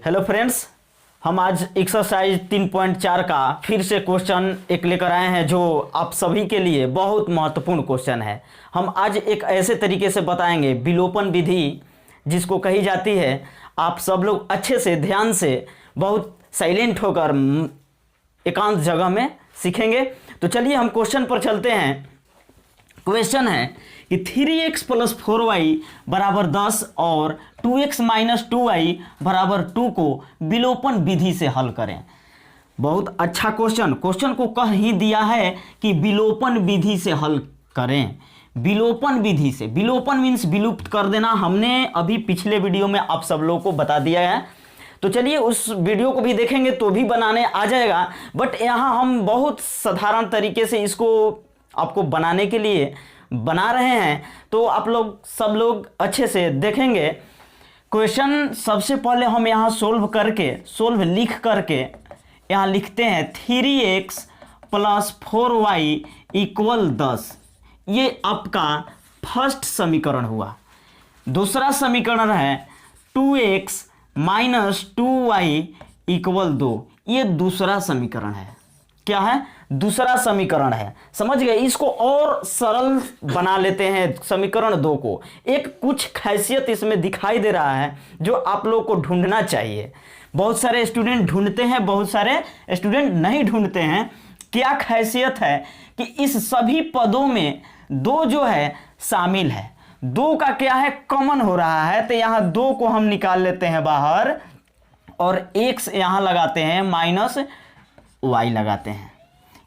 Hello friends, हम आज exercise 3.4 का फिर से क्वेश्चन एक लेकर आए हैं जो आप सभी के लिए बहुत महत्वपूर्ण क्वेश्चन है। हम आज एक ऐसे तरीके से बताएंगे विलोपन विधि जिसको कही जाती है। आप सब लोग अच्छे से ध्यान से बहुत साइलेंट होकर एकांत जगह में सीखेंगे। तो चलिए हम क्वेश्चन पर चलते हैं। क्वेश्चन है कि 3x + 4y बराबर 10 और 2x - 2y बराबर 2 को विलोपन विधि से हल करें। बहुत अच्छा क्वेश्चन को कह ही दिया है कि विलोपन विधि से हल करें। विलोपन विधि से, विलोपन मीन्स विलुप्त कर देना। हमने अभी पिछले वीडियो में आप सब लोगों को बता दिया है, तो चलिए उस वीडियो को भी देखेंगे तो भी बनाने आ जाएगा। बट यहाँ हम बहुत साधारण तरीके से इसको आपको बनाने के लिए बना रहे हैं, तो आप लोग सब लोग अच्छे से देखेंगे। क्वेश्चन सबसे पहले हम यहाँ सोल्व लिख करके यहाँ लिखते हैं 3x + 4y = 10। ये आपका फर्स्ट समीकरण हुआ। दूसरा समीकरण है 2x - 2y = 2। ये दूसरा समीकरण है। क्या है? दूसरा समीकरण है। समझ गए? इसको और सरल बना लेते हैं समीकरण 2 को। एक कुछ खासियत इसमें दिखाई दे रहा है जो आप लोग को ढूंढना चाहिए। बहुत सारे स्टूडेंट ढूंढते हैं, बहुत सारे स्टूडेंट नहीं ढूंढते हैं। क्या खासियत है कि इस सभी पदों में 2 जो है शामिल है। 2 का क्या है? कॉमन हो रहा है। तो यहाँ 2 को हम निकाल लेते हैं बाहर और x यहाँ लगाते हैं, -y लगाते हैं।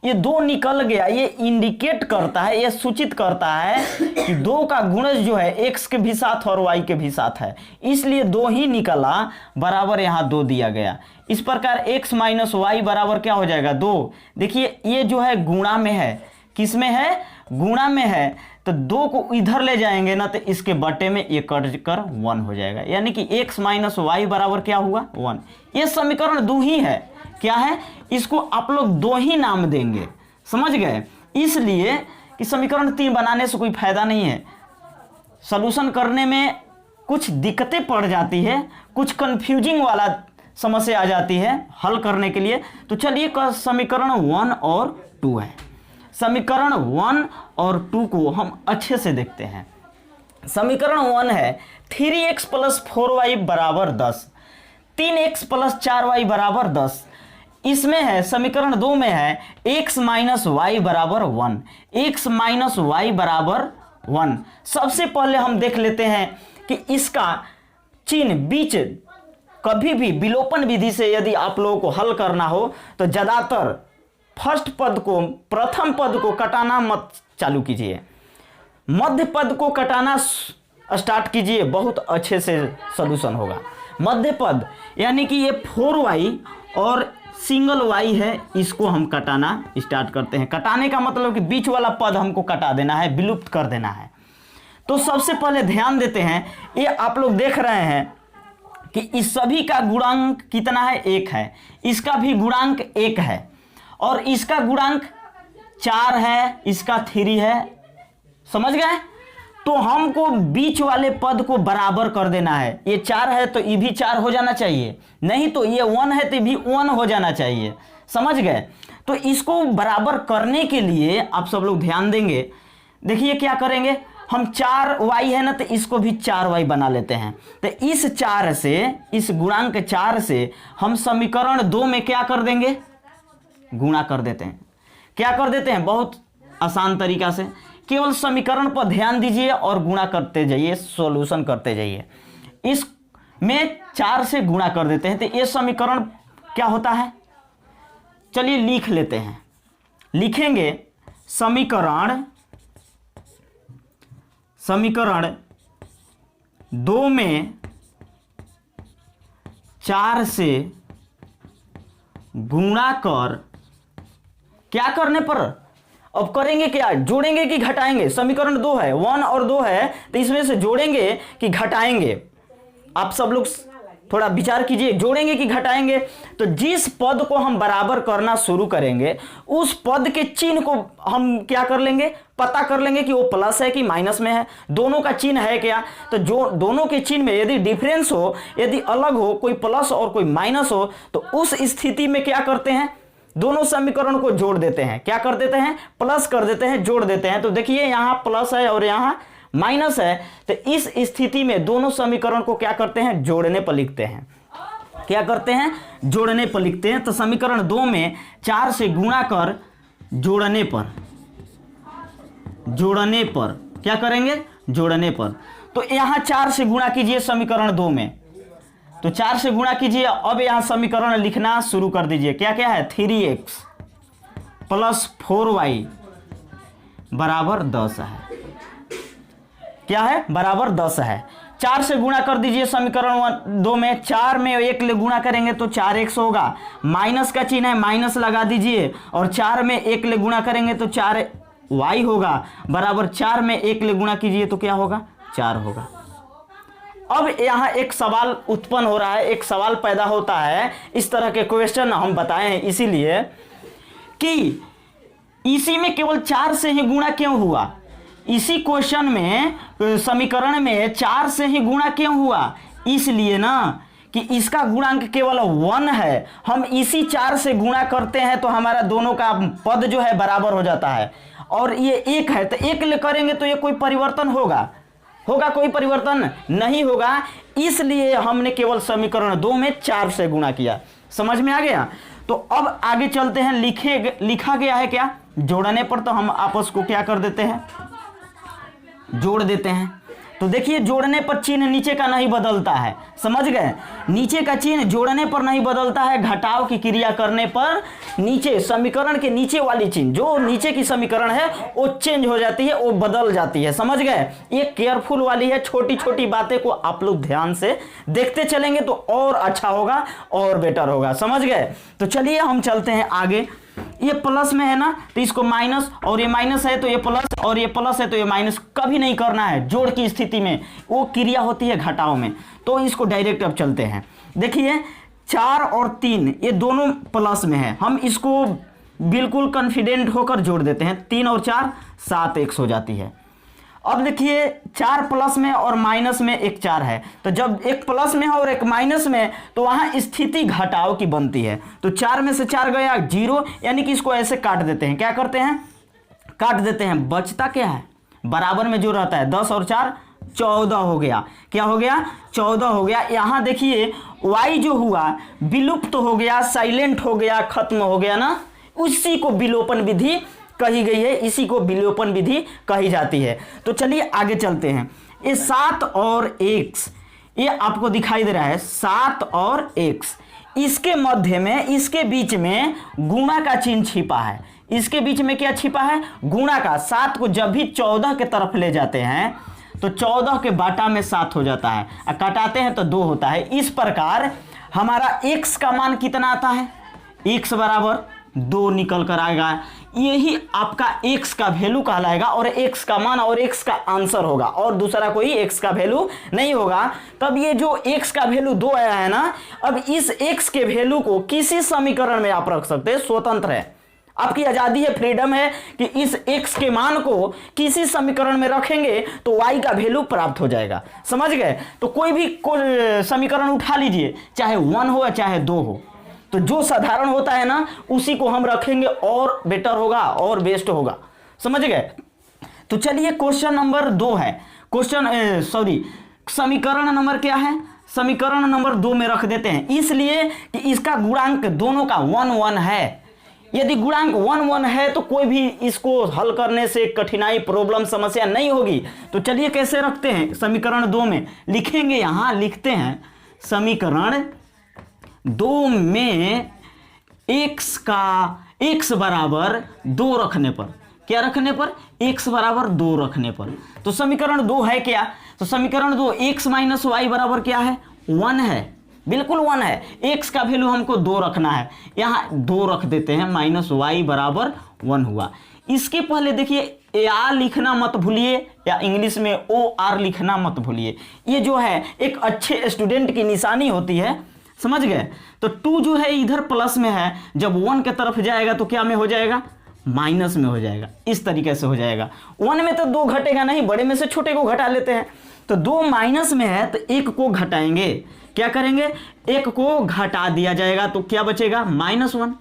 ये 2 निकल गया। ये इंडिकेट करता है, ये सूचित करता है कि 2 का गुणज जो है x के भी साथ और y के भी साथ है, इसलिए 2 ही निकला। बराबर यहाँ 2 दिया गया। इस प्रकार x - y बराबर क्या हो जाएगा? 2। देखिए ये जो है गुणा में है। किस में है? गुणा में है। तो 2 को इधर ले जाएंगे ना तो इसके बटे में ये कट कर 1 हो जाएगा। यानी कि x - y बराबर क्या हुआ? 1। ये समीकरण 2 ही है। क्या है? इसको आप लोग 2 ही नाम देंगे। समझ गए? इसलिए कि समीकरण 3 बनाने से कोई फायदा नहीं है। सॉल्यूशन करने में कुछ दिक्कतें पड़ जाती है, कुछ कंफ्यूजिंग वाला समस्या आ जाती है हल करने के लिए। तो चलिए समीकरण 1 और 2 है। समीकरण 1 और 2 को हम अच्छे से देखते हैं। समीकरण 1 है 3x + 4y बराबर 10, 3x + 4y बराबर 10। इसमें है समीकरण 2 में है x - y बराबर 1, x - y बराबर 1। सबसे पहले हम देख लेते हैं कि इसका चिन्ह बीच, कभी भी विलोपन विधि से यदि आप लोगों को हल करना हो तो ज़्यादातर फर्स्ट पद को, प्रथम पद को कटाना मत चालू कीजिए, मध्य पद को कटाना स्टार्ट कीजिए। बहुत अच्छे से सॉल्यूशन होगा। मध्य पद यानी कि ये 4y और सिंगल y है, इसको हम कटाना स्टार्ट करते हैं। कटाने का मतलब कि बीच वाला पद हमको कटा देना है, विलुप्त कर देना है। तो सबसे पहले ध्यान देते हैं, ये आप लोग देख रहे हैं कि इस सभी का गुणांक कितना है? 1 है। इसका भी गुणांक 1 है और इसका गुणांक 4 है, इसका 3 है। समझ गए? तो हमको बीच वाले पद को बराबर कर देना है। ये 4 है तो ये भी 4 हो जाना चाहिए, नहीं तो ये 1 है तो ये भी 1 हो जाना चाहिए। समझ गए? तो इसको बराबर करने के लिए आप सब लोग ध्यान देंगे। देखिए क्या करेंगे हम, 4y है ना तो इसको भी 4y बना लेते हैं। तो इस 4 से, इस गुणांक 4 से हम समीकरण 2 में क्या कर देंगे? गुणा कर देते हैं। क्या कर देते हैं? बहुत आसान तरीका से, केवल समीकरण पर ध्यान दीजिए और गुणा करते जाइए, सॉल्यूशन करते जाइए। इस में 4 से गुणा कर देते हैं तो ये समीकरण क्या होता है? चलिए लिख लेते हैं। लिखेंगे समीकरण 2 में 4 से गुणा कर, क्या करने पर? अब करेंगे क्या? जोड़ेंगे कि घटाएंगे? समीकरण 2 है, 1 और 2 है, तो इसमें से जोड़ेंगे कि घटाएंगे? आप सब लोग थोड़ा विचार कीजिए, जोड़ेंगे कि घटाएंगे। तो जिस पद को हम बराबर करना शुरू करेंगे उस पद के चिन्ह को हम क्या कर लेंगे, पता कर लेंगे कि वो प्लस है कि माइनस में है, दोनों का चिन्ह है क्या। तो जो दोनों के चिन्ह में यदि डिफरेंस हो, यदि अलग हो, कोई प्लस और कोई माइनस हो, तो उस स्थिति में क्या करते हैं, दोनों समीकरण को जोड़ देते हैं। क्या कर देते हैं, प्लस कर देते हैं, जोड़ देते हैं। तो देखिए यहां प्लस है और यहां माइनस है, तो इस स्थिति में दोनों समीकरण को क्या करते हैं, जोड़ने पर लिखते हैं। क्या करते हैं, जोड़ने पर लिखते हैं। तो समीकरण 2 में 4 से गुणा कर जोड़ने पर क्या करेंगे, जोड़ने पर। तो यहां 4 से गुणा कीजिए समीकरण 2 में, तो 4 से गुणा कीजिए। अब यहां समीकरण लिखना शुरू कर दीजिए। क्या क्या है, 3x प्लस 4y बराबर 10 है। क्या है, बराबर 10 है। 4 से गुणा कर दीजिए समीकरण 2 में, 4 में 1 ले गुणा करेंगे तो 4x होगा, माइनस का चिन्ह है माइनस लगा दीजिए, और 4 में 1 ले गुणा करेंगे तो 4y होगा, बराबर 4 में 1 ले गुणा कीजिए तो क्या होगा, 4 होगा। अब यहां एक सवाल उत्पन्न हो रहा है, एक सवाल पैदा होता है। इस तरह के क्वेश्चन हम बताए हैं इसीलिए कि इसी में केवल 4 से ही गुणा क्यों हुआ, इसी क्वेश्चन में समीकरण में 4 से ही गुणा क्यों हुआ, इसलिए ना कि इसका गुणांक केवल 1 है। हम इसी 4 से गुणा करते हैं तो हमारा दोनों का पद जो है बराबर हो जाता है, और ये 1 है तो 1 ले करेंगे तो ये कोई परिवर्तन होगा कोई परिवर्तन नहीं होगा। इसलिए हमने केवल समीकरण 2 में 4 से गुणा किया। समझ में आ गया। तो अब आगे चलते हैं, लिखा गया है क्या, जोड़ने पर। तो हम आपस को क्या कर देते हैं, जोड़ देते हैं। तो देखिए जोड़ने पर चिन्ह नीचे का नहीं बदलता है, समझ गए, नीचे का चिन्ह जोड़ने पर नहीं बदलता है, घटाव की क्रिया करने पर नीचे समीकरण के नीचे वाली चिन्ह, जो नीचे की समीकरण है वो चेंज हो जाती है, वो बदल जाती है। समझ गए, ये केयरफुल वाली है। छोटी छोटी बातें को आप लोग ध्यान से देखते चलेंगे तो और अच्छा होगा और बेटर होगा। समझ गए। तो चलिए हम चलते हैं आगे। ये प्लस में है ना, तो इसको माइनस, और ये माइनस है तो ये प्लस, और ये प्लस है तो ये माइनस, कभी नहीं करना है। जोड़ की स्थिति में वो क्रिया होती है घटाव में। तो इसको डायरेक्ट अब चलते हैं। देखिए 4 और 3 ये दोनों प्लस में है, हम इसको बिल्कुल कॉन्फिडेंट होकर जोड़ देते हैं। 3 और 4 7x हो जाती है। अब देखिए 4 प्लस में और माइनस में एक 4 है, तो जब एक प्लस में है और एक माइनस में तो वहां स्थिति घटाव की बनती है। तो 4 में से 4 गया 0, यानी कि इसको ऐसे काट देते हैं। क्या करते हैं, काट देते हैं। बचता क्या है, बराबर में जो रहता है 10 और 4 14 हो गया। क्या हो गया, 14 हो गया। यहां देखिए y जो हुआ विलुप्त हो गया, साइलेंट हो गया, खत्म हो गया ना, उसी को विलोपन विधि कही गई है, इसी को विलोपन विधि कही जाती है। तो चलिए आगे चलते हैं। ये 7 और x, ये आपको दिखाई दे रहा है 7 और x, इसके मध्य में, इसके बीच में गुणा का चिन्ह छिपा है। इसके बीच में क्या छिपा है, गुणा का। 7 को जब भी 14 के तरफ ले जाते हैं तो 14 के बाटा में 7 हो जाता है, और काटाते हैं तो 2 होता है। इस प्रकार हमारा x का मान कितना आता है, x बराबर 2 निकल कर आएगा। यही आपका x का वैल्यू कहलाएगा, और x का मान और x का आंसर होगा, और दूसरा कोई x का वैल्यू नहीं होगा। तब ये जो x का वैल्यू 2 आया है ना, अब इस x के वैल्यू को किसी समीकरण में आप रख सकते हैं, स्वतंत्र है, आपकी आजादी है, फ्रीडम है कि इस x के मान को किसी समीकरण में रखेंगे तो y का वैल्यू प्राप्त हो जाएगा। समझ गए। तो कोई भी समीकरण उठा लीजिए, चाहे 1 हो या चाहे 2 हो, तो जो साधारण होता है ना उसी को हम रखेंगे, और बेटर होगा और बेस्ट होगा। समझ गए। तो चलिए क्वेश्चन नंबर 2 है, समीकरण नंबर क्या है, समीकरण नंबर 2 में रख देते हैं, इसलिए कि इसका गुणांक दोनों का 1 1 है। यदि गुणांक 1 1 है तो कोई भी इसको हल करने से कठिनाई, प्रॉब्लम, समस्या नहीं होगी। तो चलिए कैसे रखते हैं, समीकरण 2 में लिखेंगे, यहां लिखते हैं समीकरण 2 में x बराबर 2 रखने पर, क्या रखने पर, x बराबर 2 रखने पर। तो समीकरण 2 है क्या, तो समीकरण 2 x माइनस वाई बराबर क्या है, 1 है, बिल्कुल 1 है। x का वैल्यू हमको 2 रखना है, यहाँ 2 रख देते हैं, माइनस वाई बराबर 1 हुआ। इसके पहले देखिए ए आर लिखना मत भूलिए या इंग्लिश में ओ आर लिखना मत भूलिए। ये जो है एक अच्छे स्टूडेंट की निशानी होती है, समझ गए। तो 2 जो है इधर प्लस में है, जब 1 के तरफ जाएगा तो क्या में हो जाएगा, माइनस में हो जाएगा। इस तरीके से हो जाएगा। 1 में तो 2 घटेगा नहीं, बड़े में से छोटे को घटा लेते हैं। तो 2 माइनस में है तो 1 को घटाएंगे, क्या करेंगे, 1 को घटा दिया जाएगा तो क्या बचेगा, -1।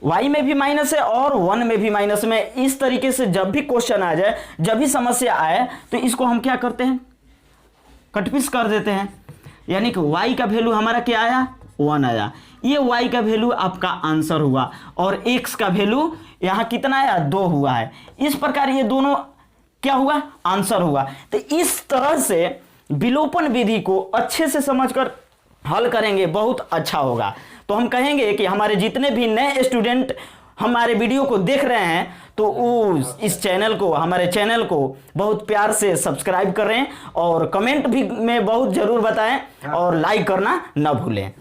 y में भी माइनस है और 1 में भी माइनस में। इस तरीके से जब भी क्वेश्चन आ जाए, जब भी समस्या आए, तो इसको हम क्या करते हैं, कटपीस कर देते हैं। यानी कि y का वैल्यू हमारा क्या आया, 1 आया। ये y का वैल्यू आपका आंसर हुआ और x का वैल्यू यहाँ कितना आया, 2 हुआ है। इस प्रकार ये दोनों क्या हुआ, आंसर हुआ। तो इस तरह से विलोपन विधि को अच्छे से समझकर हल करेंगे, बहुत अच्छा होगा। तो हम कहेंगे कि हमारे जितने भी नए स्टूडेंट हमारे वीडियो को देख रहे हैं तो इस चैनल को, हमारे चैनल को बहुत प्यार से सब्सक्राइब करें और कमेंट भी में बहुत ज़रूर बताएं और लाइक करना ना भूलें।